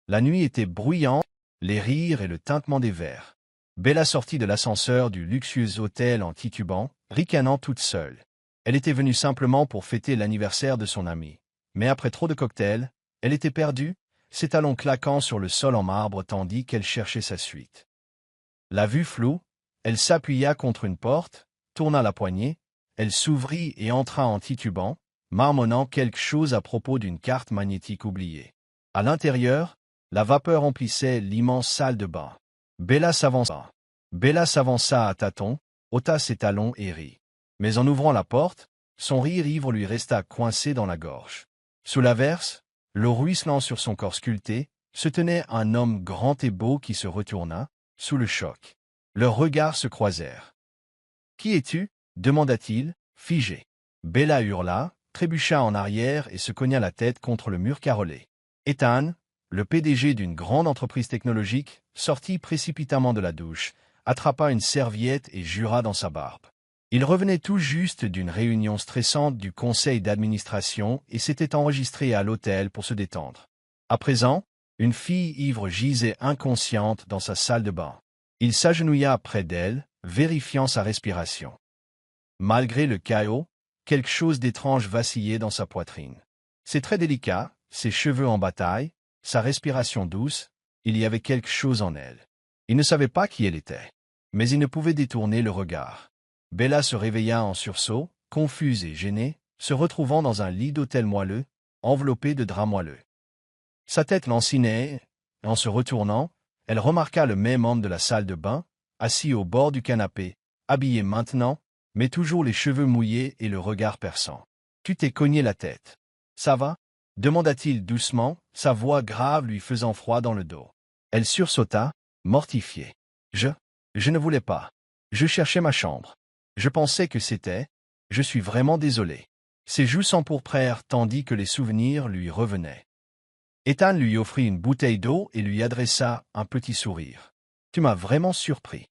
La nuit était bruyante, les rires et le tintement des verres. Bella sortit de l'ascenseur du luxueux hôtel en titubant, ricanant toute seule. Elle était venue simplement pour fêter l'anniversaire de son amie. Mais après trop de cocktails, elle était perdue, ses talons claquant sur le sol en marbre tandis qu'elle cherchait sa suite. La vue floue, elle s'appuya contre une porte, tourna la poignée, elle s'ouvrit et entra en titubant, marmonnant quelque chose à propos d'une carte magnétique oubliée. À l'intérieur, la vapeur emplissait l'immense salle de bain. Bella s'avança. À tâtons, ôta ses talons et rit. Mais en ouvrant la porte, son rire ivre lui resta coincé dans la gorge. Sous l'averse, l'eau ruisselant sur son corps sculpté, se tenait un homme grand et beau qui se retourna, sous le choc. Leurs regards se croisèrent. « Qui es-tu » demanda-t-il, figé. Bella hurla, trébucha en arrière et se cogna la tête contre le mur carrelé. Ethan, le PDG d'une grande entreprise technologique, sortit précipitamment de la douche, attrapa une serviette et jura dans sa barbe. Il revenait tout juste d'une réunion stressante du conseil d'administration et s'était enregistré à l'hôtel pour se détendre. À présent, une fille ivre gisait inconsciente dans sa salle de bain. Il s'agenouilla près d'elle, vérifiant sa respiration. Malgré le chaos, quelque chose d'étrange vacillait dans sa poitrine. Ses traits délicats, ses cheveux en bataille, sa respiration douce, il y avait quelque chose en elle. Il ne savait pas qui elle était, mais il ne pouvait détourner le regard. Bella se réveilla en sursaut, confuse et gênée, se retrouvant dans un lit d'hôtel moelleux, enveloppé de draps moelleux. Sa tête lancinait, en se retournant, elle remarqua le même homme de la salle de bain, assis au bord du canapé, habillé maintenant, mais toujours les cheveux mouillés et le regard perçant. « Tu t'es cogné la tête. Ça va » demanda-t-il doucement, sa voix grave lui faisant froid dans le dos. Elle sursauta, mortifiée. « Je ne voulais pas. Je cherchais ma chambre. Je pensais que c'était... Je suis vraiment désolé. » Ses joues s'empourprèrent tandis que les souvenirs lui revenaient. Ethan lui offrit une bouteille d'eau et lui adressa un petit sourire. « Tu m'as vraiment surpris.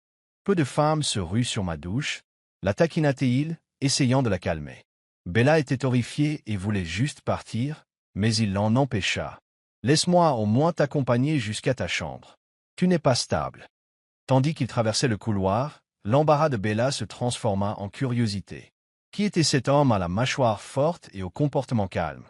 Peu de femmes se ruent sur ma douche. » La taquina-t-il, essayant de la calmer. Bella était horrifiée et voulait juste partir, mais il l'en empêcha. « Laisse-moi au moins t'accompagner jusqu'à ta chambre. Tu n'es pas stable. » Tandis qu'il traversait le couloir, l'embarras de Bella se transforma en curiosité. Qui était cet homme à la mâchoire forte et au comportement calme?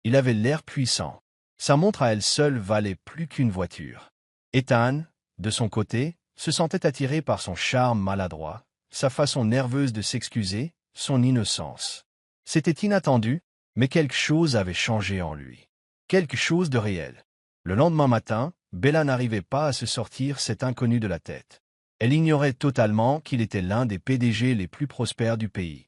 Il avait l'air puissant. Sa montre à elle seule valait plus qu'une voiture. Ethan, de son côté, se sentait attiré par son charme maladroit, sa façon nerveuse de s'excuser, son innocence. C'était inattendu, mais quelque chose avait changé en lui. Quelque chose de réel. Le lendemain matin, Bella n'arrivait pas à se sortir cet inconnu de la tête. Elle ignorait totalement qu'il était l'un des PDG les plus prospères du pays.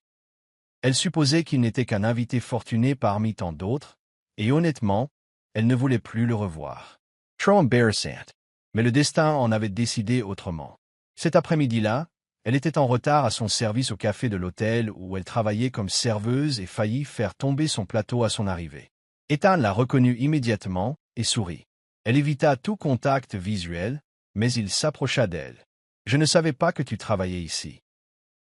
Elle supposait qu'il n'était qu'un invité fortuné parmi tant d'autres, et honnêtement, elle ne voulait plus le revoir. Trop embarrassant. Mais le destin en avait décidé autrement. Cet après-midi-là, elle était en retard à son service au café de l'hôtel où elle travaillait comme serveuse et faillit faire tomber son plateau à son arrivée. Ethan la reconnut immédiatement et sourit. Elle évita tout contact visuel, mais il s'approcha d'elle. « Je ne savais pas que tu travaillais ici. »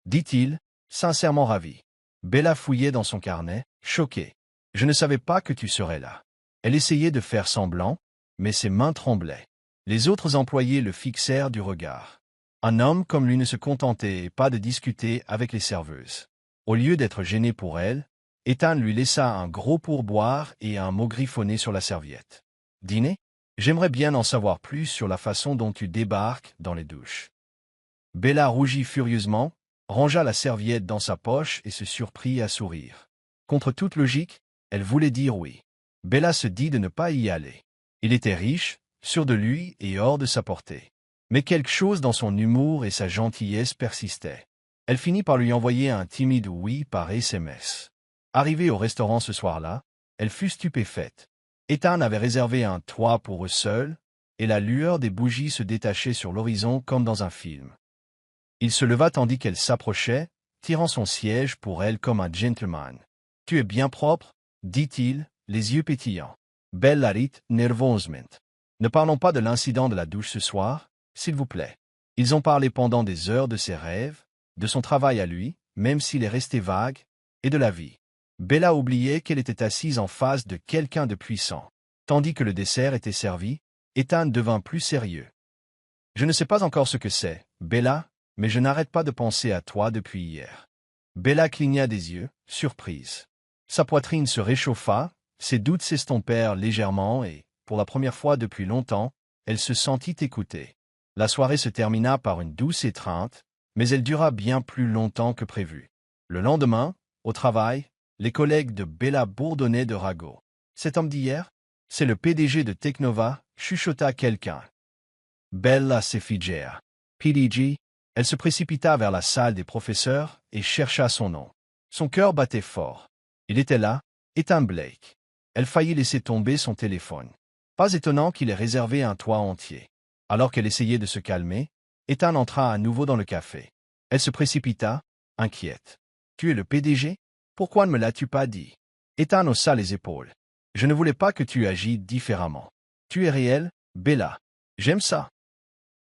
dit-il, sincèrement ravi. Bella fouillait dans son carnet, choquée. « Je ne savais pas que tu serais là. » Elle essayait de faire semblant, mais ses mains tremblaient. Les autres employés le fixèrent du regard. Un homme comme lui ne se contentait pas de discuter avec les serveuses. Au lieu d'être gêné pour elle, Ethan lui laissa un gros pourboire et un mot griffonné sur la serviette. « Dîner ? J'aimerais bien en savoir plus sur la façon dont tu débarques dans les douches. » Bella rougit furieusement, rangea la serviette dans sa poche et se surprit à sourire. Contre toute logique, elle voulait dire oui. Bella se dit de ne pas y aller. Il était riche, sûr de lui et hors de sa portée. Mais quelque chose dans son humour et sa gentillesse persistait. Elle finit par lui envoyer un timide oui par SMS. Arrivée au restaurant ce soir-là, elle fut stupéfaite. Ethan avait réservé un toit pour eux seuls, et la lueur des bougies se détachait sur l'horizon comme dans un film. Il se leva tandis qu'elle s'approchait, tirant son siège pour elle comme un gentleman. « Tu es bien propre » dit-il, les yeux pétillants. Bella rit nerveusement. « Ne parlons pas de l'incident de la douche ce soir, s'il vous plaît. » Ils ont parlé pendant des heures de ses rêves, de son travail à lui, même s'il est resté vague, et de la vie. Bella oubliait qu'elle était assise en face de quelqu'un de puissant. Tandis que le dessert était servi, Ethan devint plus sérieux. Je ne sais pas encore ce que c'est, Bella, mais je n'arrête pas de penser à toi depuis hier. Bella cligna des yeux, surprise. Sa poitrine se réchauffa, ses doutes s'estompèrent légèrement et, pour la première fois depuis longtemps, elle se sentit écoutée. La soirée se termina par une douce étreinte, mais elle dura bien plus longtemps que prévu. Le lendemain, au travail, les collègues de Bella bourdonnaient de ragots. Cet homme d'hier, c'est le PDG de Technova, chuchota quelqu'un. Bella s'effigea. PDG, elle se précipita vers la salle des professeurs et chercha son nom. Son cœur battait fort. Il était là, Ethan Blake. Elle faillit laisser tomber son téléphone. Pas étonnant qu'il ait réservé un toit entier. Alors qu'elle essayait de se calmer, Ethan entra à nouveau dans le café. Elle se précipita, inquiète. « Tu es le PDG? Pourquoi ne me l'as-tu pas dit ?» Ethan haussa les épaules. « Je ne voulais pas que tu agis différemment. Tu es réelle, Bella. J'aime ça. »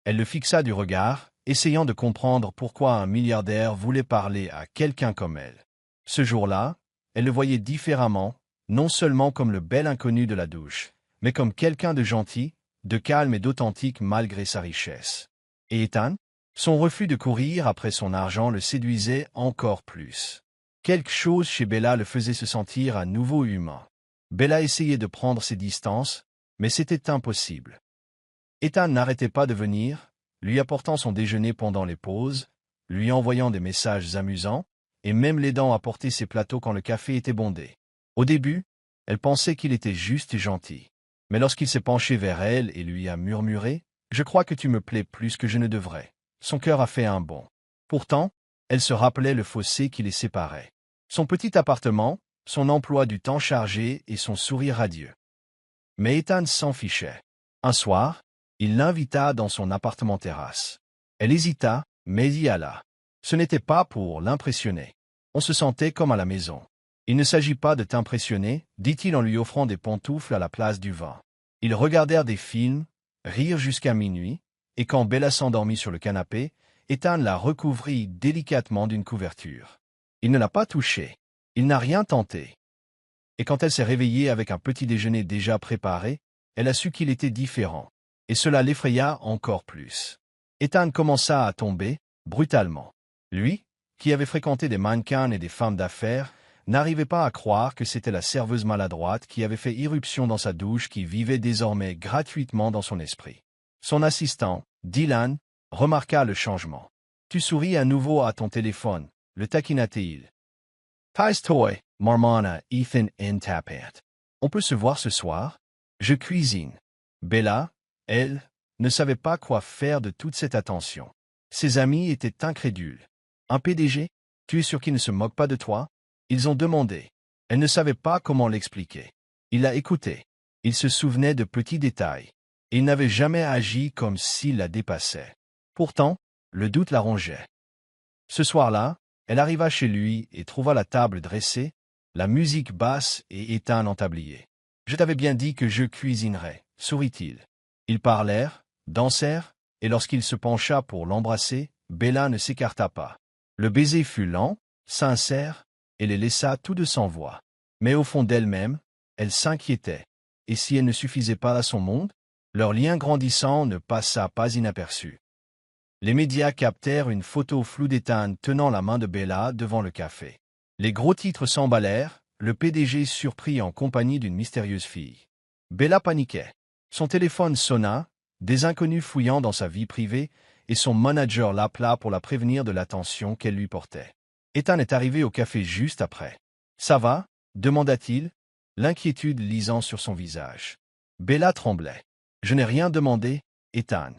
Elle le fixa du regard, essayant de comprendre pourquoi un milliardaire voulait parler à quelqu'un comme elle. Ce jour-là, elle le voyait différemment, non seulement comme le bel inconnu de la douche, mais comme quelqu'un de gentil, de calme et d'authentique malgré sa richesse. Et Ethan? Son refus de courir après son argent le séduisait encore plus. Quelque chose chez Bella le faisait se sentir à nouveau humain. Bella essayait de prendre ses distances, mais c'était impossible. Ethan n'arrêtait pas de venir, lui apportant son déjeuner pendant les pauses, lui envoyant des messages amusants, et même l'aidant à porter ses plateaux quand le café était bondé. Au début, elle pensait qu'il était juste et gentil. Mais lorsqu'il s'est penché vers elle et lui a murmuré « Je crois que tu me plais plus que je ne devrais », son cœur a fait un bond. Pourtant, elle se rappelait le fossé qui les séparait. Son petit appartement, son emploi du temps chargé et son sourire radieux. Mais Ethan s'en fichait. Un soir, il l'invita dans son appartement-terrasse. Elle hésita, mais y alla. Ce n'était pas pour l'impressionner. On se sentait comme à la maison. « Il ne s'agit pas de t'impressionner, » dit-il en lui offrant des pantoufles à la place du vin. Ils regardèrent des films, rirent jusqu'à minuit, et quand Bella s'endormit sur le canapé, Ethan la recouvrit délicatement d'une couverture. Il ne l'a pas touchée. Il n'a rien tenté. Et quand elle s'est réveillée avec un petit déjeuner déjà préparé, elle a su qu'il était différent. Et cela l'effraya encore plus. Ethan commença à tomber, brutalement. Lui, qui avait fréquenté des mannequins et des femmes d'affaires, n'arrivait pas à croire que c'était la serveuse maladroite qui avait fait irruption dans sa douche qui vivait désormais gratuitement dans son esprit. Son assistant, Dylan, remarqua le changement. « Tu souris à nouveau à ton téléphone, le taquina-t-il. « Tais toi, marmonna Ethan en tapette. On peut se voir ce soir? Je cuisine. » Bella, elle, ne savait pas quoi faire de toute cette attention. Ses amis étaient incrédules. « Un PDG? Tu es sûr qu'il ne se moque pas de toi ?» Ils ont demandé. Elle ne savait pas comment l'expliquer. Il l'a écouté. Il se souvenait de petits détails. Et il n'avait jamais agi comme s'il la dépassait. Pourtant, le doute la rongeait. Ce soir-là, elle arriva chez lui et trouva la table dressée, la musique basse et éteint en tablier. « Je t'avais bien dit que je cuisinerais, » sourit-il. Ils parlèrent, dansèrent, et lorsqu'il se pencha pour l'embrasser, Bella ne s'écarta pas. Le baiser fut lent, sincère, et les laissa tous deux sans voix. Mais au fond d'elle-même, elle s'inquiétait. Et si elle ne suffisait pas à son monde? Leur lien grandissant ne passa pas inaperçu. Les médias captèrent une photo floue d'Ethan tenant la main de Bella devant le café. Les gros titres s'emballèrent, le PDG surpris en compagnie d'une mystérieuse fille. Bella paniquait. Son téléphone sonna, des inconnus fouillant dans sa vie privée, et son manager l'appela pour la prévenir de l'attention qu'elle lui portait. Ethan est arrivé au café juste après. « Ça va ?» demanda-t-il, l'inquiétude lisant sur son visage. Bella tremblait. « Je n'ai rien demandé, Ethan.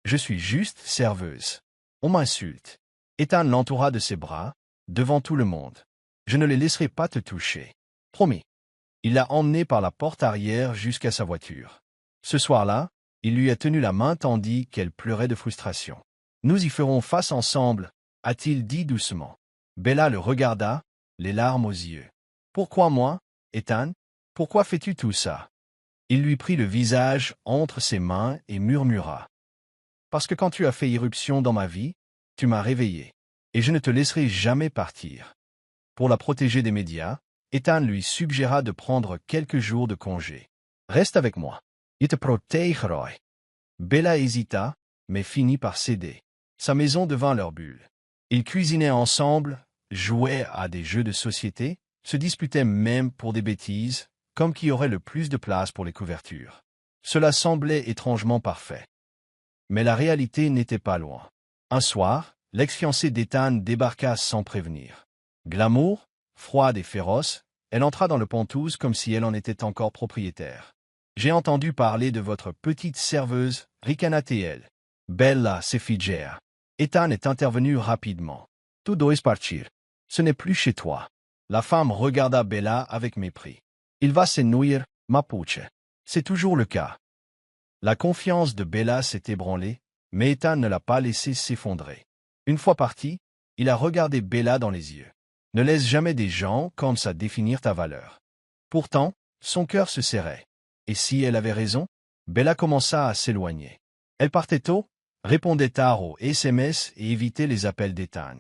Je suis juste serveuse. On m'insulte. » Ethan l'entoura de ses bras, devant tout le monde. « Je ne les laisserai pas te toucher. Promis. » Il l'a emmenée par la porte arrière jusqu'à sa voiture. Ce soir-là, il lui a tenu la main tandis qu'elle pleurait de frustration. « Nous y ferons face ensemble, » a-t-il dit doucement. Bella le regarda, les larmes aux yeux. « Pourquoi moi, Ethan? Pourquoi fais-tu tout ça ?» Il lui prit le visage entre ses mains et murmura. « Parce que quand tu as fait irruption dans ma vie, tu m'as réveillé, et je ne te laisserai jamais partir. » Pour la protéger des médias, Ethan lui suggéra de prendre quelques jours de congé. Reste avec moi. Je te protégerai. Bella hésita, mais finit par céder. Sa maison devint leur bulle. Ils cuisinaient ensemble, jouaient à des jeux de société, se disputaient même pour des bêtises, comme qui aurait le plus de place pour les couvertures. Cela semblait étrangement parfait. Mais la réalité n'était pas loin. Un soir, l'ex-fiancée d'Ethan débarqua sans prévenir. Glamour, froide et féroce, elle entra dans le Penthouse comme si elle en était encore propriétaire. « J'ai entendu parler de votre petite serveuse, ricana-t-elle. Bella s'effigia. Ethan est intervenu rapidement. « Tu dois partir. Ce n'est plus chez toi. » La femme regarda Bella avec mépris. « Il va s'ennuyer, ma puce. » C'est toujours le cas. La confiance de Bella s'est ébranlée, mais Ethan ne l'a pas laissé s'effondrer. Une fois parti, il a regardé Bella dans les yeux. Ne laisse jamais des gens comme ça définir ta valeur. Pourtant, son cœur se serrait. Et si elle avait raison, Bella commença à s'éloigner. Elle partait tôt, répondait tard aux SMS et évitait les appels d'Ethan.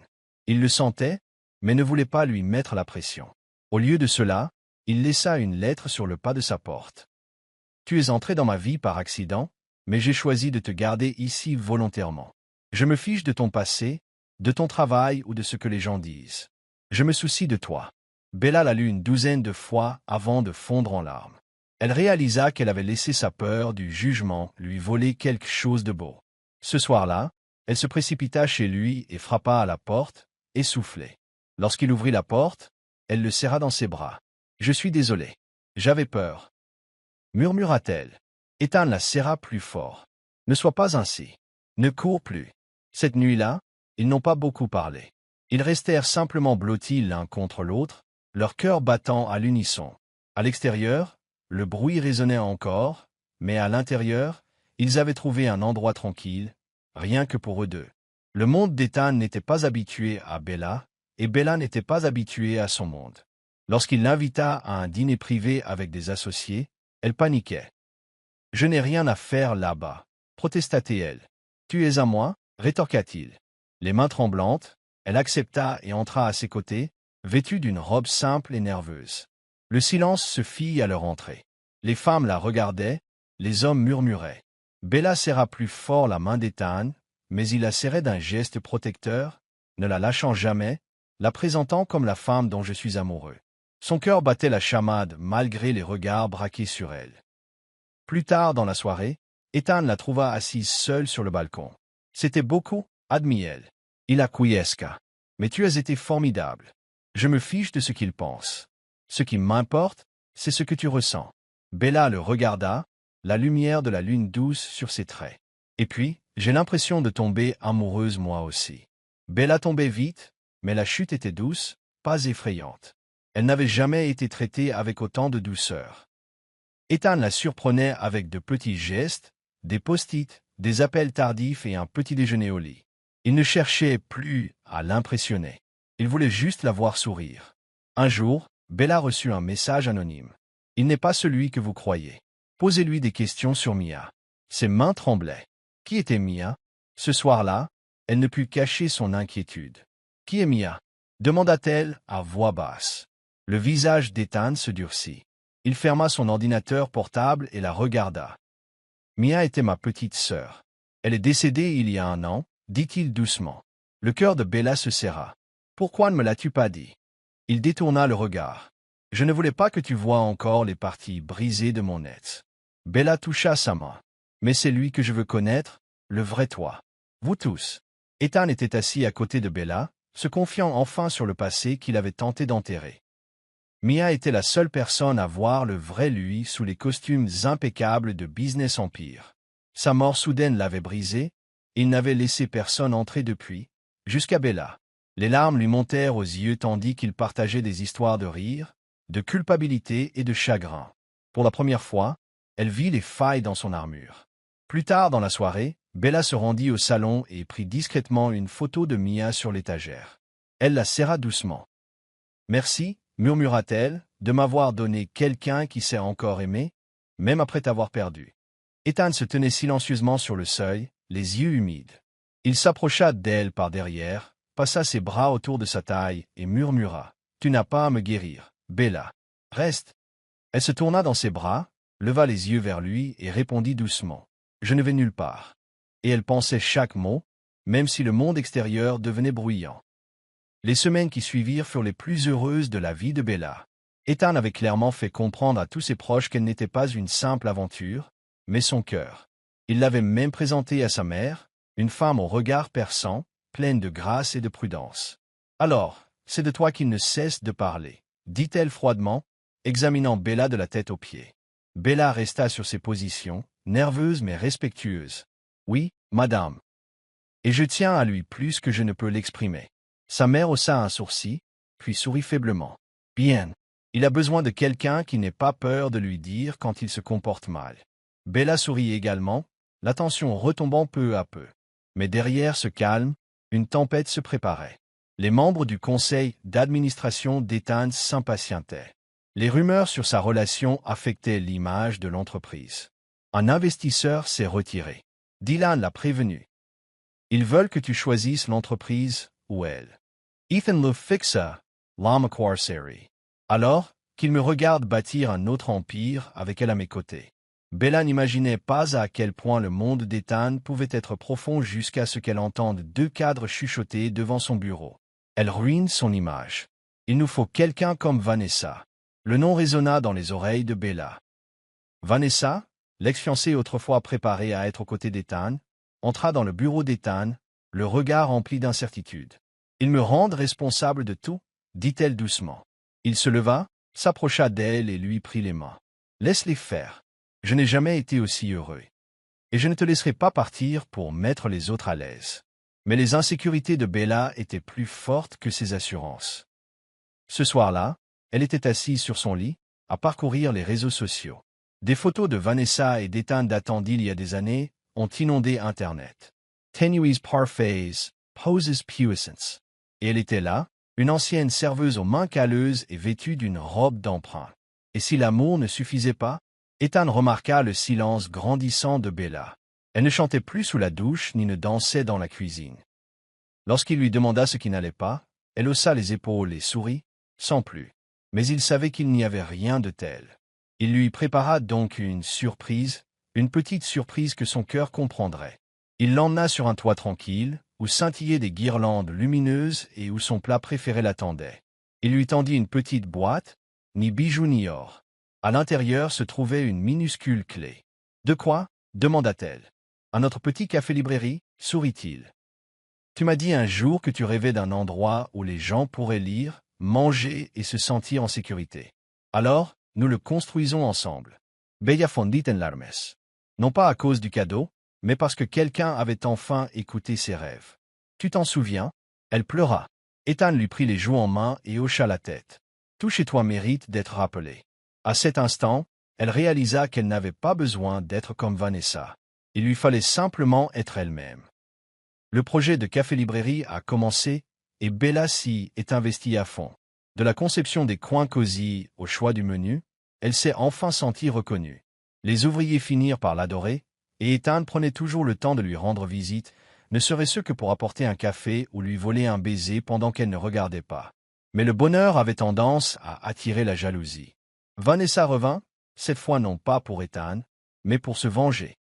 Il le sentait, mais ne voulait pas lui mettre la pression. Au lieu de cela, il laissa une lettre sur le pas de sa porte. « Tu es entré dans ma vie par accident, mais j'ai choisi de te garder ici volontairement. Je me fiche de ton passé, de ton travail ou de ce que les gens disent. Je me soucie de toi. » Bella l'a lu une douzaine de fois avant de fondre en larmes. Elle réalisa qu'elle avait laissé sa peur du jugement lui voler quelque chose de beau. Ce soir-là, elle se précipita chez lui et frappa à la porte, essoufflée. Lorsqu'il ouvrit la porte, elle le serra dans ses bras. « Je suis désolée. J'avais peur. » murmura-t-elle. Ethan la serra plus fort. « Ne sois pas ainsi. Ne cours plus. » Cette nuit-là, ils n'ont pas beaucoup parlé. Ils restèrent simplement blottis l'un contre l'autre, leurs cœurs battant à l'unisson. À l'extérieur, le bruit résonnait encore, mais à l'intérieur, ils avaient trouvé un endroit tranquille, rien que pour eux deux. Le monde d'Ethan n'était pas habitué à Bella, et Bella n'était pas habituée à son monde. Lorsqu'il l'invita à un dîner privé avec des associés, elle paniquait. « Je n'ai rien à faire là-bas, » protesta-t-elle. « Tu es à moi » rétorqua-t-il. Les mains tremblantes, elle accepta et entra à ses côtés, vêtue d'une robe simple et nerveuse. Le silence se fit à leur entrée. Les femmes la regardaient, les hommes murmuraient. Bella serra plus fort la main d'Ethan, mais il la serrait d'un geste protecteur, ne la lâchant jamais, la présentant comme la femme dont je suis amoureux. Son cœur battait la chamade malgré les regards braqués sur elle. Plus tard dans la soirée, Ethan la trouva assise seule sur le balcon. « C'était beaucoup, admit-elle. Il acquiesca. Mais tu as été formidable. Je me fiche de ce qu'il pense. Ce qui m'importe, c'est ce que tu ressens. » Bella le regarda, la lumière de la lune douce sur ses traits. « Et puis, j'ai l'impression de tomber amoureuse moi aussi. » Bella tombait vite, mais la chute était douce, pas effrayante. Elle n'avait jamais été traitée avec autant de douceur. Ethan la surprenait avec de petits gestes, des post-it, des appels tardifs et un petit déjeuner au lit. Il ne cherchait plus à l'impressionner. Il voulait juste la voir sourire. Un jour, Bella reçut un message anonyme. « Il n'est pas celui que vous croyez. Posez-lui des questions sur Mia. » Ses mains tremblaient. Qui était Mia? Ce soir-là, elle ne put cacher son inquiétude. « Qui est Mia ?» demanda-t-elle à voix basse. Le visage d'Ethan se durcit. Il ferma son ordinateur portable et la regarda. « Mia était ma petite sœur. Elle est décédée il y a 1 an, dit-il doucement. Le cœur de Bella se serra. « Pourquoi ne me l'as-tu pas dit ?» Il détourna le regard. « Je ne voulais pas que tu voies encore les parties brisées de mon ex. » Bella toucha sa main. « Mais c'est lui que je veux connaître, le vrai toi. » Vous tous. Ethan était assis à côté de Bella, se confiant enfin sur le passé qu'il avait tenté d'enterrer. Mia était la seule personne à voir le vrai lui sous les costumes impeccables de Business Empire. Sa mort soudaine l'avait brisé, il n'avait laissé personne entrer depuis, jusqu'à Bella. Les larmes lui montèrent aux yeux tandis qu'il partageait des histoires de rire, de culpabilité et de chagrin. Pour la première fois, elle vit les failles dans son armure. Plus tard dans la soirée, Bella se rendit au salon et prit discrètement une photo de Mia sur l'étagère. Elle la serra doucement. « Merci, » murmura-t-elle, « de m'avoir donné quelqu'un qui sait encore aimer, même après t'avoir perdu. » Ethan se tenait silencieusement sur le seuil, les yeux humides. Il s'approcha d'elle par derrière, passa ses bras autour de sa taille et murmura. « Tu n'as pas à me guérir, Bella. Reste. » Elle se tourna dans ses bras, leva les yeux vers lui et répondit doucement. « Je ne vais nulle part. » Et elle pensait chaque mot, même si le monde extérieur devenait bruyant. Les semaines qui suivirent furent les plus heureuses de la vie de Bella. Ethan avait clairement fait comprendre à tous ses proches qu'elle n'était pas une simple aventure, mais son cœur. Il l'avait même présentée à sa mère, une femme au regard perçant, pleine de grâce et de prudence. « Alors, c'est de toi qu'il ne cesse de parler, » dit-elle froidement, examinant Bella de la tête aux pieds. Bella resta sur ses positions, nerveuse mais respectueuse. « Oui, madame. Et je tiens à lui plus que je ne peux l'exprimer. » Sa mère haussa un sourcil, puis sourit faiblement. « Bien. Il a besoin de quelqu'un qui n'ait pas peur de lui dire quand il se comporte mal. » Bella sourit également, l'attention retombant peu à peu. Mais derrière ce calme, une tempête se préparait. Les membres du conseil d'administration d'Ethan s'impatientaient. Les rumeurs sur sa relation affectaient l'image de l'entreprise. Un investisseur s'est retiré. Dylan l'a prévenu. Ils veulent que tu choisisses l'entreprise ou elle. Ethan le fixa, l'Amaquarserie. Alors, qu'il me regarde bâtir un autre empire avec elle à mes côtés. Bella n'imaginait pas à quel point le monde d'Ethan pouvait être profond jusqu'à ce qu'elle entende deux cadres chuchoter devant son bureau. Elle ruine son image. Il nous faut quelqu'un comme Vanessa. Le nom résonna dans les oreilles de Bella. Vanessa, l'ex-fiancée autrefois préparée à être aux côtés d'Ethan, entra dans le bureau d'Ethan, le regard rempli d'incertitude. « Ils me rendent responsable de tout, » dit-elle doucement. Il se leva, s'approcha d'elle et lui prit les mains. « Laisse-les faire. Je n'ai jamais été aussi heureux. Et je ne te laisserai pas partir pour mettre les autres à l'aise. » Mais les insécurités de Bella étaient plus fortes que ses assurances. Ce soir-là, elle était assise sur son lit, à parcourir les réseaux sociaux. Des photos de Vanessa et d'Ethan datant d'il y a des années ont inondé Internet. Tenues parfaits, poses puissants. Et elle était là, une ancienne serveuse aux mains calleuses et vêtue d'une robe d'emprunt. Et si l'amour ne suffisait pas, Ethan remarqua le silence grandissant de Bella. Elle ne chantait plus sous la douche ni ne dansait dans la cuisine. Lorsqu'il lui demanda ce qui n'allait pas, elle haussa les épaules et sourit, sans plus. Mais il savait qu'il n'y avait rien de tel. Il lui prépara donc une surprise, une petite surprise que son cœur comprendrait. Il l'emmena sur un toit tranquille, où scintillaient des guirlandes lumineuses et où son plat préféré l'attendait. Il lui tendit une petite boîte, ni bijoux ni or. À l'intérieur se trouvait une minuscule clé. « De quoi ?» demanda-t-elle. « À notre petit café-librairie, sourit-il. Tu m'as dit un jour que tu rêvais d'un endroit où les gens pourraient lire, manger et se sentir en sécurité. Alors, nous le construisons ensemble. » Bella fondit en larmes. Non pas à cause du cadeau, mais parce que quelqu'un avait enfin écouté ses rêves. « Tu t'en souviens ?» Elle pleura. Ethan lui prit les joues en main et hocha la tête. « Tout chez toi mérite d'être rappelé. » À cet instant, elle réalisa qu'elle n'avait pas besoin d'être comme Vanessa. Il lui fallait simplement être elle-même. Le projet de café-librairie a commencé et Bella s'y est investie à fond. De la conception des coins cosy au choix du menu, elle s'est enfin sentie reconnue. Les ouvriers finirent par l'adorer, et Ethan prenait toujours le temps de lui rendre visite, ne serait-ce que pour apporter un café ou lui voler un baiser pendant qu'elle ne regardait pas. Mais le bonheur avait tendance à attirer la jalousie. Vanessa revint, cette fois non pas pour Ethan, mais pour se venger.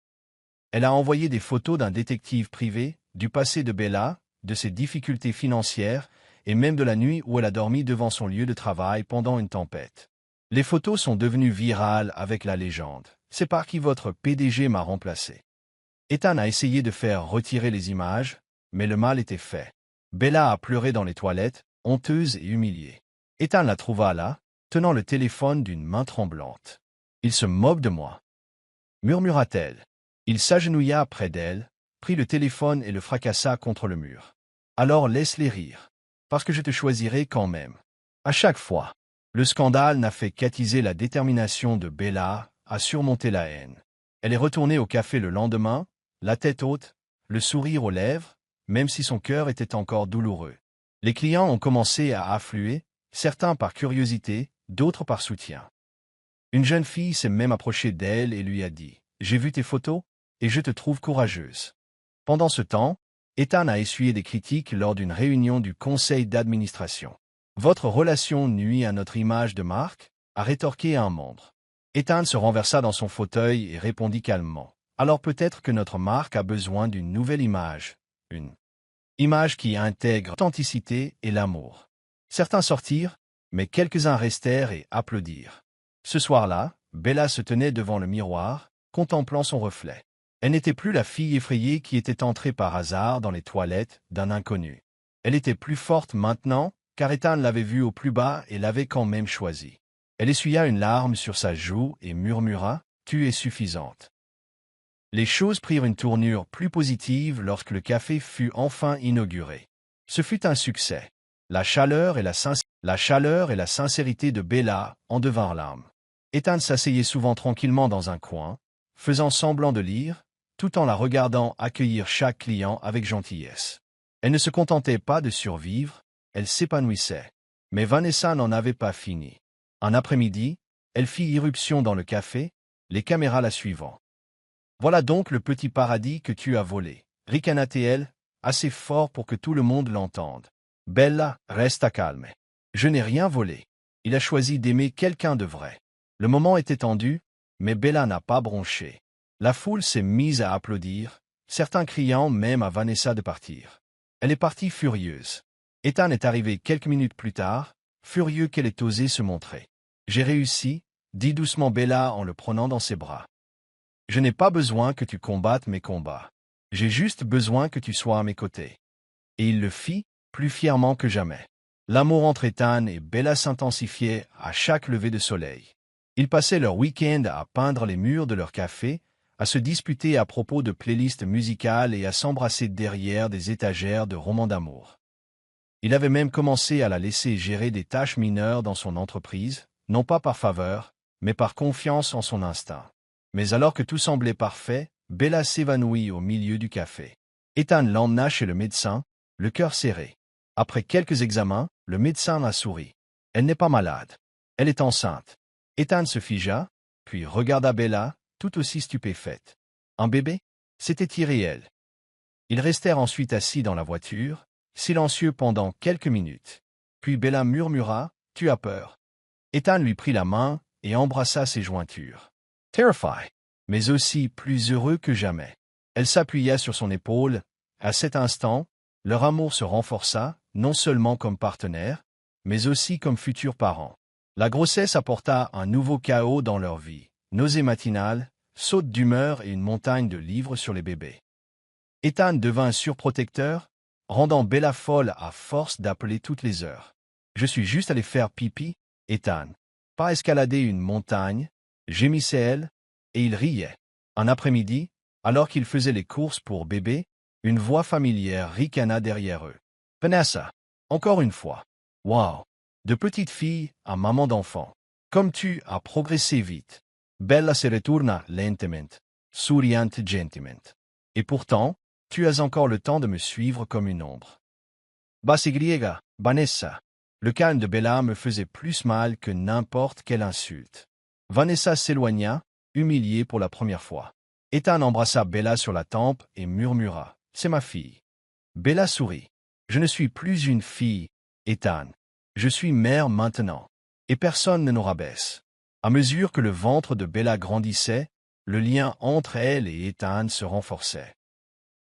Elle a envoyé des photos d'un détective privé, du passé de Bella, de ses difficultés financières, et même de la nuit où elle a dormi devant son lieu de travail pendant une tempête. Les photos sont devenues virales avec la légende. « C'est par qui votre PDG m'a remplacé. » Ethan a essayé de faire retirer les images, mais le mal était fait. Bella a pleuré dans les toilettes, honteuse et humiliée. Ethan la trouva là, tenant le téléphone d'une main tremblante. « Il se moque de moi, » murmura-t-elle. Il s'agenouilla près d'elle, prit le téléphone et le fracassa contre le mur. « Alors laisse-les rire, parce que je te choisirai quand même. » À chaque fois, le scandale n'a fait qu'attiser la détermination de Bella à surmonter la haine. Elle est retournée au café le lendemain, la tête haute, le sourire aux lèvres, même si son cœur était encore douloureux. Les clients ont commencé à affluer, certains par curiosité, d'autres par soutien. Une jeune fille s'est même approchée d'elle et lui a dit « J'ai vu tes photos, et je te trouve courageuse. » Pendant ce temps, Ethan a essuyé des critiques lors d'une réunion du conseil d'administration. « Votre relation nuit à notre image de marque ?» a rétorqué un membre. Ethan se renversa dans son fauteuil et répondit calmement. Alors peut-être que notre marque a besoin d'une nouvelle image. Une image qui intègre l'authenticité et l'amour. Certains sortirent, mais quelques-uns restèrent et applaudirent. Ce soir-là, Bella se tenait devant le miroir, contemplant son reflet. Elle n'était plus la fille effrayée qui était entrée par hasard dans les toilettes d'un inconnu. Elle était plus forte maintenant, car Ethan l'avait vue au plus bas et l'avait quand même choisie. Elle essuya une larme sur sa joue et murmura « Tu es suffisante ». Les choses prirent une tournure plus positive lorsque le café fut enfin inauguré. Ce fut un succès. La chaleur et la sincérité de Bella en devinrent l'âme. Ethan s'asseyait souvent tranquillement dans un coin, faisant semblant de lire, tout en la regardant accueillir chaque client avec gentillesse. Elle ne se contentait pas de survivre, elle s'épanouissait. Mais Vanessa n'en avait pas fini. Un après-midi, elle fit irruption dans le café, les caméras la suivant. « Voilà donc le petit paradis que tu as volé, » ricana-t-elle, assez fort pour que tout le monde l'entende. Bella resta calme. « Je n'ai rien volé. Il a choisi d'aimer quelqu'un de vrai. » Le moment était tendu, mais Bella n'a pas bronché. La foule s'est mise à applaudir, certains criant même à Vanessa de partir. Elle est partie furieuse. Ethan est arrivé quelques minutes plus tard, furieux qu'elle ait osé se montrer. « J'ai réussi », dit doucement Bella en le prenant dans ses bras. « Je n'ai pas besoin que tu combattes mes combats. J'ai juste besoin que tu sois à mes côtés. » Et il le fit, plus fièrement que jamais. L'amour entre Ethan et Bella s'intensifiait à chaque lever de soleil. Ils passaient leur week-end à peindre les murs de leur café, à se disputer à propos de playlists musicales et à s'embrasser derrière des étagères de romans d'amour. Il avait même commencé à la laisser gérer des tâches mineures dans son entreprise, non pas par faveur, mais par confiance en son instinct. Mais alors que tout semblait parfait, Bella s'évanouit au milieu du café. Ethan l'emmena chez le médecin, le cœur serré. Après quelques examens, le médecin la sourit. Elle n'est pas malade. Elle est enceinte. Ethan se figea, puis regarda Bella, tout aussi stupéfaite. Un bébé? C'était irréel. Ils restèrent ensuite assis dans la voiture, silencieux pendant quelques minutes. Puis Bella murmura, « Tu as peur ». Ethan lui prit la main et embrassa ses jointures. Terrifié, mais aussi plus heureux que jamais. Elle s'appuya sur son épaule. À cet instant, leur amour se renforça, non seulement comme partenaires, mais aussi comme futurs parents. La grossesse apporta un nouveau chaos dans leur vie, nausées matinales, sautes d'humeur et une montagne de livres sur les bébés. Ethan devint surprotecteur, rendant Bella folle à force d'appeler toutes les heures. « Je suis juste allé faire pipi, Ethan. Pas escalader une montagne », gémissait-elle, et il riait. Un après-midi, alors qu'ils faisaient les courses pour bébé, une voix familière ricana derrière eux. « Vanessa, encore une fois. Wow. De petite fille à maman d'enfant. Comme tu as progressé vite. » Bella se retourna lentement, souriante gentiment. « Et pourtant, tu as encore le temps de me suivre comme une ombre. » Basigriega, Vanessa. Le calme de Bella me faisait plus mal que n'importe quelle insulte. Vanessa s'éloigna, humiliée pour la première fois. Ethan embrassa Bella sur la tempe et murmura « C'est ma fille. » Bella sourit. « Je ne suis plus une fille, Ethan. Je suis mère maintenant. Et personne ne nous rabaisse. » À mesure que le ventre de Bella grandissait, le lien entre elle et Ethan se renforçait.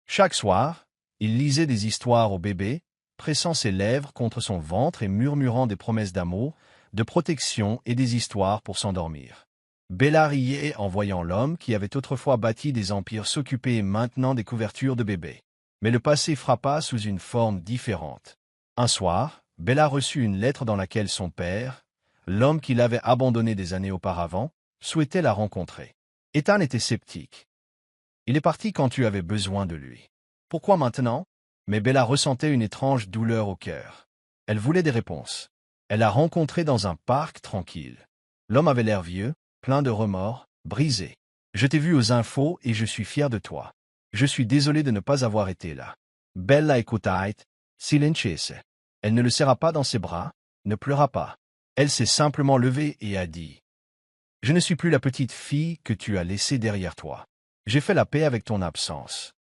Chaque soir, il lisait des histoires au bébé, pressant ses lèvres contre son ventre et murmurant des promesses d'amour, de protection et des histoires pour s'endormir. Bella riait en voyant l'homme qui avait autrefois bâti des empires s'occuper maintenant des couvertures de bébés. Mais le passé frappa sous une forme différente. Un soir, Bella reçut une lettre dans laquelle son père, l'homme qui l'avait abandonné des années auparavant, souhaitait la rencontrer. Ethan était sceptique. « Il est parti quand tu avais besoin de lui. Pourquoi maintenant ?» Mais Bella ressentait une étrange douleur au cœur. Elle voulait des réponses. Elle l'a rencontré dans un parc tranquille. L'homme avait l'air vieux, plein de remords, brisé. « Je t'ai vu aux infos et je suis fier de toi. Je suis désolé de ne pas avoir été là. » Bella écouta, silencieuse. Elle ne le serra pas dans ses bras, ne pleura pas. Elle s'est simplement levée et a dit « Je ne suis plus la petite fille que tu as laissée derrière toi. J'ai fait la paix avec ton absence. »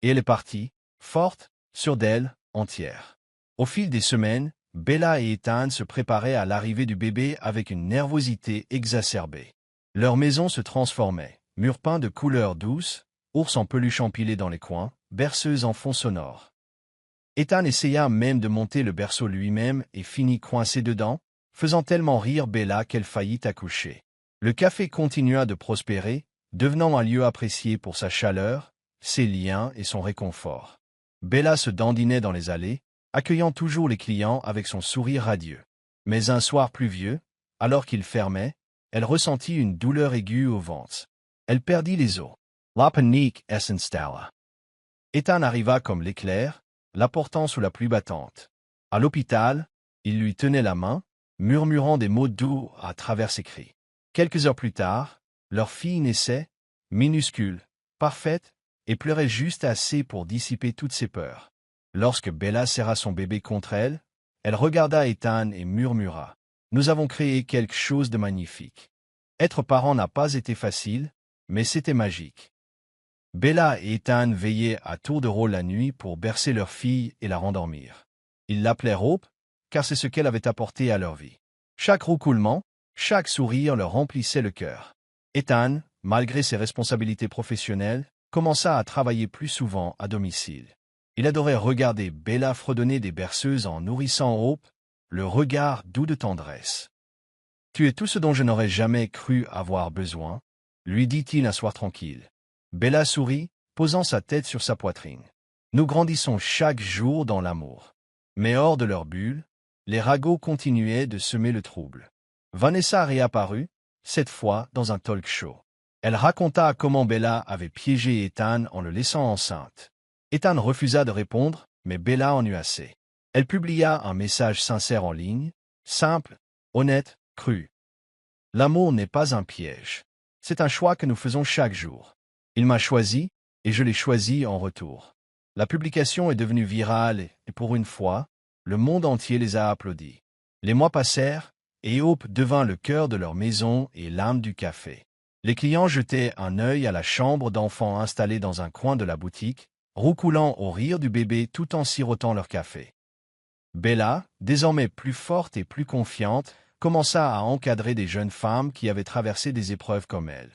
Et elle est partie, forte, sûre d'elle, entière. Au fil des semaines, Bella et Ethan se préparaient à l'arrivée du bébé avec une nervosité exacerbée. Leur maison se transformait, murs peints de couleurs douces, ours en peluche empilés dans les coins, berceuse en fond sonore. Ethan essaya même de monter le berceau lui-même et finit coincé dedans, faisant tellement rire Bella qu'elle faillit accoucher. Le café continua de prospérer, devenant un lieu apprécié pour sa chaleur, ses liens et son réconfort. Bella se dandinait dans les allées, accueillant toujours les clients avec son sourire radieux. Mais un soir pluvieux, alors qu'il fermait, elle ressentit une douleur aiguë au ventre. Elle perdit les os. La panique s'installa. Ethan arriva comme l'éclair, la portant sous la pluie battante. À l'hôpital, il lui tenait la main, murmurant des mots doux à travers ses cris. Quelques heures plus tard, leur fille naissait, minuscule, parfaite, et pleurait juste assez pour dissiper toutes ses peurs. Lorsque Bella serra son bébé contre elle, elle regarda Ethan et murmura « Nous avons créé quelque chose de magnifique. Être parent n'a pas été facile, mais c'était magique. » Bella et Ethan veillaient à tour de rôle la nuit pour bercer leur fille et la rendormir. Ils l'appelaient Hope, car c'est ce qu'elle avait apporté à leur vie. Chaque roucoulement, chaque sourire leur remplissait le cœur. Ethan, malgré ses responsabilités professionnelles, commença à travailler plus souvent à domicile. Il adorait regarder Bella fredonner des berceuses en nourrissant Hope, le regard doux de tendresse. « Tu es tout ce dont je n'aurais jamais cru avoir besoin », lui dit-il un soir tranquille. Bella sourit, posant sa tête sur sa poitrine. Nous grandissons chaque jour dans l'amour. Mais hors de leur bulle, les ragots continuaient de semer le trouble. Vanessa réapparut, cette fois dans un talk show. Elle raconta comment Bella avait piégé Ethan en le laissant enceinte. Ethan refusa de répondre, mais Bella en eut assez. Elle publia un message sincère en ligne, simple, honnête, cru. L'amour n'est pas un piège. C'est un choix que nous faisons chaque jour. Il m'a choisi, et je l'ai choisi en retour. La publication est devenue virale et pour une fois, le monde entier les a applaudis. Les mois passèrent, et Hope devint le cœur de leur maison et l'âme du café. Les clients jetaient un œil à la chambre d'enfant installée dans un coin de la boutique, roucoulant au rire du bébé tout en sirotant leur café. Bella, désormais plus forte et plus confiante, commença à encadrer des jeunes femmes qui avaient traversé des épreuves comme elle.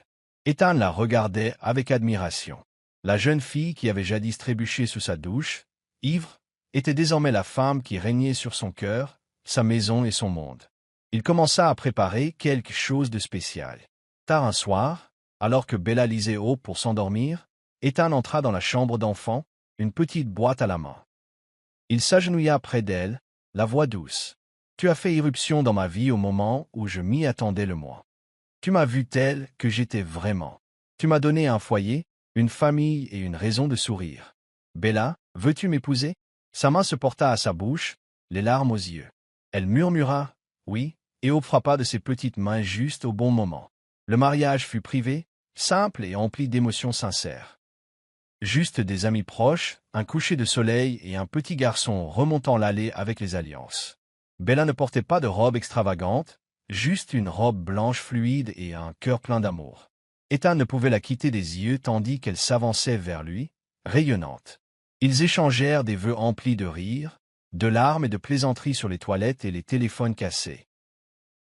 Ethan la regardait avec admiration. La jeune fille qui avait jadis trébuché sous sa douche, ivre, était désormais la femme qui régnait sur son cœur, sa maison et son monde. Il commença à préparer quelque chose de spécial. Tard un soir, alors que Bella lisait Hope pour s'endormir, Ethan entra dans la chambre d'enfant, une petite boîte à la main. Il s'agenouilla près d'elle, la voix douce. « Tu as fait irruption dans ma vie au moment où je m'y attendais le moins. Tu m'as vu telle que j'étais vraiment. Tu m'as donné un foyer, une famille et une raison de sourire. Bella, veux-tu m'épouser ?» Sa main se porta à sa bouche, les larmes aux yeux. Elle murmura « Oui », et Hope frappa de ses petites mains juste au bon moment. Le mariage fut privé, simple et empli d'émotions sincères. Juste des amis proches, un coucher de soleil et un petit garçon remontant l'allée avec les alliances. Bella ne portait pas de robe extravagante, juste une robe blanche fluide et un cœur plein d'amour. Ethan ne pouvait la quitter des yeux tandis qu'elle s'avançait vers lui, rayonnante. Ils échangèrent des vœux emplis de rires, de larmes et de plaisanteries sur les toilettes et les téléphones cassés.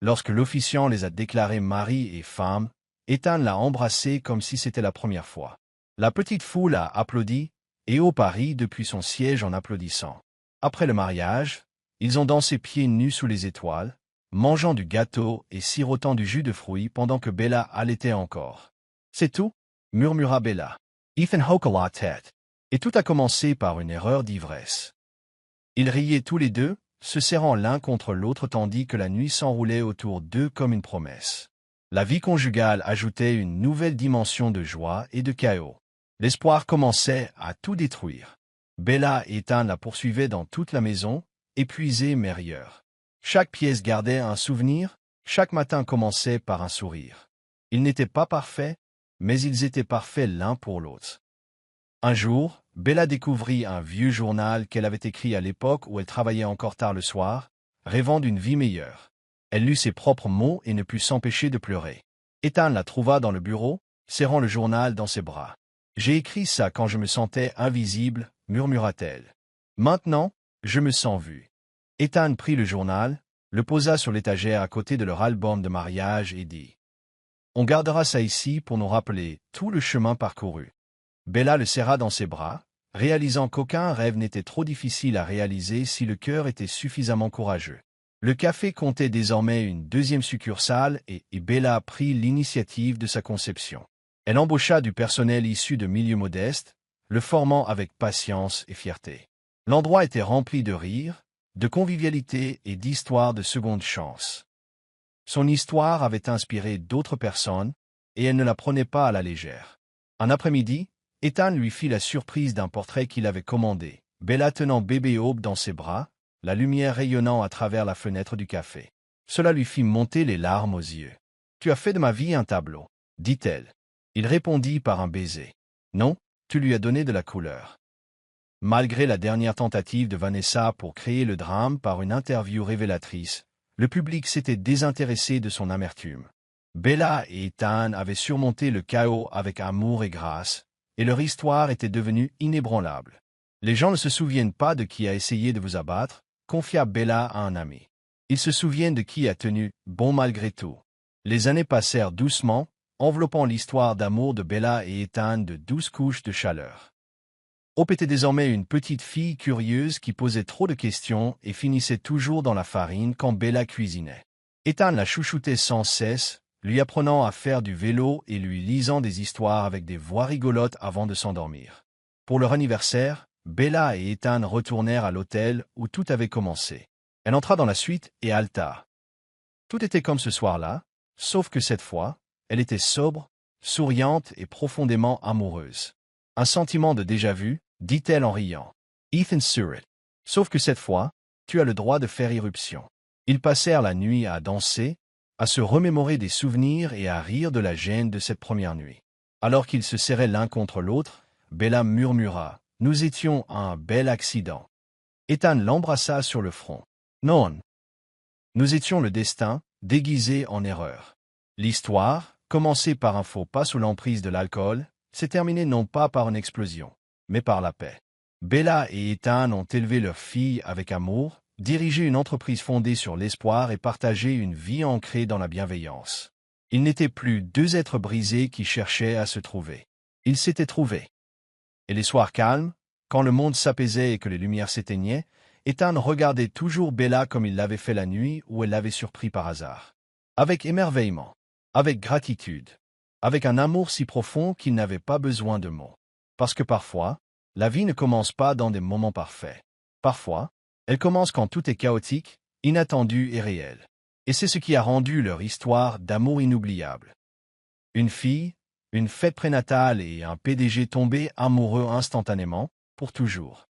Lorsque l'officiant les a déclarés mari et femme, Ethan l'a embrassé comme si c'était la première fois. La petite foule a applaudi, et Hope rit depuis son siège en applaudissant. Après le mariage, ils ont dansé pieds nus sous les étoiles, mangeant du gâteau et sirotant du jus de fruits pendant que Bella allaitait encore. « C'est tout ?» murmura Bella. Ethan hocha la tête. Et tout a commencé par une erreur d'ivresse. Ils riaient tous les deux, se serrant l'un contre l'autre tandis que la nuit s'enroulait autour d'eux comme une promesse. La vie conjugale ajoutait une nouvelle dimension de joie et de chaos. L'espoir commençait à tout détruire. Bella et Ethan la poursuivaient dans toute la maison, épuisés mais rieurs. Chaque pièce gardait un souvenir, chaque matin commençait par un sourire. Ils n'étaient pas parfaits, mais ils étaient parfaits l'un pour l'autre. Un jour, Bella découvrit un vieux journal qu'elle avait écrit à l'époque où elle travaillait encore tard le soir, rêvant d'une vie meilleure. Elle lut ses propres mots et ne put s'empêcher de pleurer. Ethan la trouva dans le bureau, serrant le journal dans ses bras. « J'ai écrit ça quand je me sentais invisible », murmura-t-elle. « Maintenant, je me sens vue. » Ethan prit le journal, le posa sur l'étagère à côté de leur album de mariage et dit On gardera ça ici pour nous rappeler tout le chemin parcouru. Bella le serra dans ses bras, réalisant qu'aucun rêve n'était trop difficile à réaliser si le cœur était suffisamment courageux. Le café comptait désormais une deuxième succursale et Bella prit l'initiative de sa conception. Elle embaucha du personnel issu de milieux modestes, le formant avec patience et fierté. L'endroit était rempli de rires, de convivialité et d'histoires de seconde chance. Son histoire avait inspiré d'autres personnes, et elle ne la prenait pas à la légère. Un après-midi, Ethan lui fit la surprise d'un portrait qu'il avait commandé, Bella tenant bébé Aube dans ses bras, la lumière rayonnant à travers la fenêtre du café. Cela lui fit monter les larmes aux yeux. « Tu as fait de ma vie un tableau, » dit-elle. Il répondit par un baiser. « Non, tu lui as donné de la couleur. » Malgré la dernière tentative de Vanessa pour créer le drame par une interview révélatrice, le public s'était désintéressé de son amertume. Bella et Ethan avaient surmonté le chaos avec amour et grâce, et leur histoire était devenue inébranlable. Les gens ne se souviennent pas de qui a essayé de vous abattre, confia Bella à un ami. Ils se souviennent de qui a tenu bon malgré tout. Les années passèrent doucement, enveloppant l'histoire d'amour de Bella et Ethan de 12 couches de chaleur. Hope était désormais une petite fille curieuse qui posait trop de questions et finissait toujours dans la farine quand Bella cuisinait. Ethan la chouchoutait sans cesse, lui apprenant à faire du vélo et lui lisant des histoires avec des voix rigolotes avant de s'endormir. Pour leur anniversaire, Bella et Ethan retournèrent à l'hôtel où tout avait commencé. Elle entra dans la suite et haleta. Tout était comme ce soir-là, sauf que cette fois, elle était sobre, souriante et profondément amoureuse. Un sentiment de déjà-vu, dit-elle en riant. Ethan sourit. Sauf que cette fois, tu as le droit de faire irruption. Ils passèrent la nuit à danser, à se remémorer des souvenirs et à rire de la gêne de cette première nuit. Alors qu'ils se serraient l'un contre l'autre, Bella murmura. Nous étions un bel accident. Ethan l'embrassa sur le front. Non. Nous étions le destin, déguisé en erreur. L'histoire, commencée par un faux pas sous l'emprise de l'alcool, s'est terminée non pas par une explosion, mais par la paix. Bella et Ethan ont élevé leur fille avec amour, dirigé une entreprise fondée sur l'espoir et partagé une vie ancrée dans la bienveillance. Ils n'étaient plus deux êtres brisés qui cherchaient à se trouver. Ils s'étaient trouvés. Et les soirs calmes, quand le monde s'apaisait et que les lumières s'éteignaient, Ethan regardait toujours Bella comme il l'avait fait la nuit où elle l'avait surpris par hasard. Avec émerveillement, avec gratitude, avec un amour si profond qu'il n'avait pas besoin de mots. Parce que parfois, la vie ne commence pas dans des moments parfaits. Parfois, elle commence quand tout est chaotique, inattendu et réel. Et c'est ce qui a rendu leur histoire d'amour inoubliable. Une fille, une fête prénatale et un PDG tombés amoureux instantanément, pour toujours.